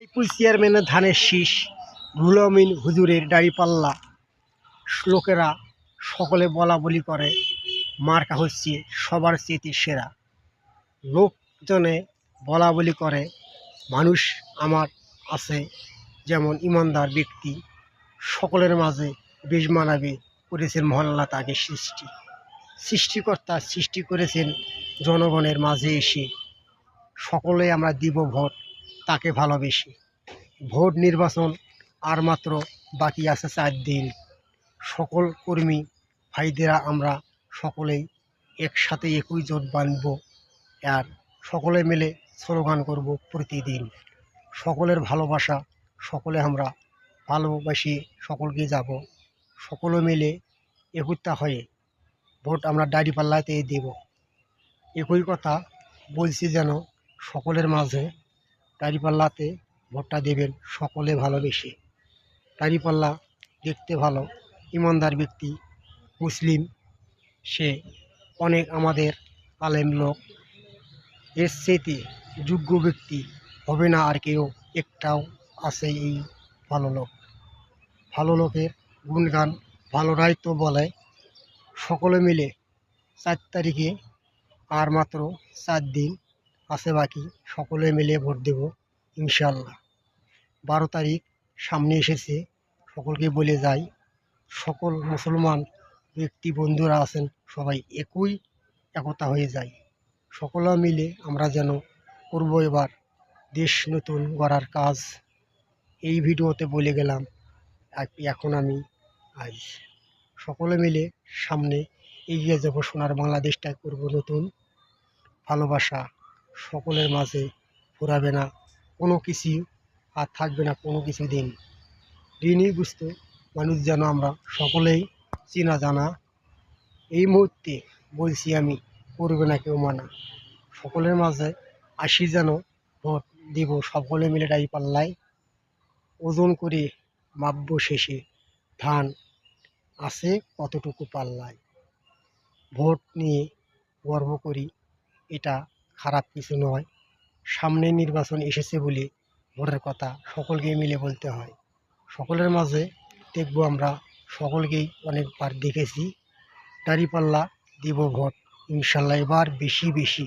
ইপুল চেয়ারম্যানের ধানের শীষ রুহুল আমিন হুজুরের দাড়িপাল্লা লোকেরা সকলে বলা বলি করে মার্কা হচ্ছে সবার চেয়ে সেরা। লোকজনে বলা বলি করে মানুষ আমার আছে যেমন ইমানদার ব্যক্তি সকলের মাঝে বেশ মানাবে করেছেন মহল্লা তাকে সৃষ্টিকর্তা সৃষ্টি করেছেন জনগণের মাঝে এসে। সকলে আমরা দিব ভোট তাকে ভালোবেসে। ভোট নির্বাচন আর মাত্র বাকি আছে 4 দিন। সকল কর্মী ভাইদেরা আমরা সকলেই একসাথে একই জোট বাঁধব আর সকলে মিলে স্লোগান করব প্রতিদিন। সকলের ভালোবাসা সকলে আমরা ভালোবাসি সকলকে যাব। সকলে মিলে একতা হয়ে ভোট আমরা দাঁড়িপাল্লাতে দেব। একই কথা বলছি যেন সকলের মাঝে দাঁড়িপাল্লাতে ভোটটা দেবেন সকলে ভালোবেসে। দাঁড়িপাল্লা দেখতে ভালো, ইমানদার ব্যক্তি, মুসলিম, সে অনেক আমাদের আলেম লোক। এর চেয়ে যোগ্য ব্যক্তি হবে না আর কেউ একটাও আছে এই ভালো লোক। ভালো লোকের গুণগান ভালোরাই তো বলে। সকলে মিলে 4 তারিখে আর মাত্র 4 দিন আছে বাকি, সকলে মিলে ভোট দেব ইনশাল্লাহ। 12 তারিখ সামনে এসেছে, সকলকে বলে যাই সকল মুসলমান ব্যক্তি বন্ধুরা আছেন সবাই একতা হয়ে যায়। সকলে মিলে আমরা যেন করব এবার দেশ নতুন গড়ার কাজ। এই ভিডিওতে বলে গেলাম এখন আমি আজ সকলে মিলে সামনে এগিয়ে যাব, সোনার বাংলাদেশটা করব নতুন। ভালোবাসা সকলের মাঝে ফুরাবে না কোনো কিছু, আর থাকবে না কোনো কিছু দিনই বুঝতে মানুষ যেন আমরা সকলেই চেনা জানা। এই মুহূর্তে বলছি আমি, করবে না কেউ মানা। সকলের মাঝে আসি যেন ভোট দিব সকলে মিলে দাঁড়িপাল্লায়। ওজন করে মাপব শেষে ধান আছে কতটুকু পাল্লায়। ভোট নিয়ে গর্ব করি, এটা খারাপ কিছু নয়। সামনে নির্বাচন এসেছে বলে ভোটের কথা সকলকে মিলে বলতে হয়। সকলের মাঝে দেখব আমরা সকলকেই অনেকবার দেখেছি, দাঁড়িপাল্লা দিব ভোট ইনশাল্লাহ এবার বেশি বেশি।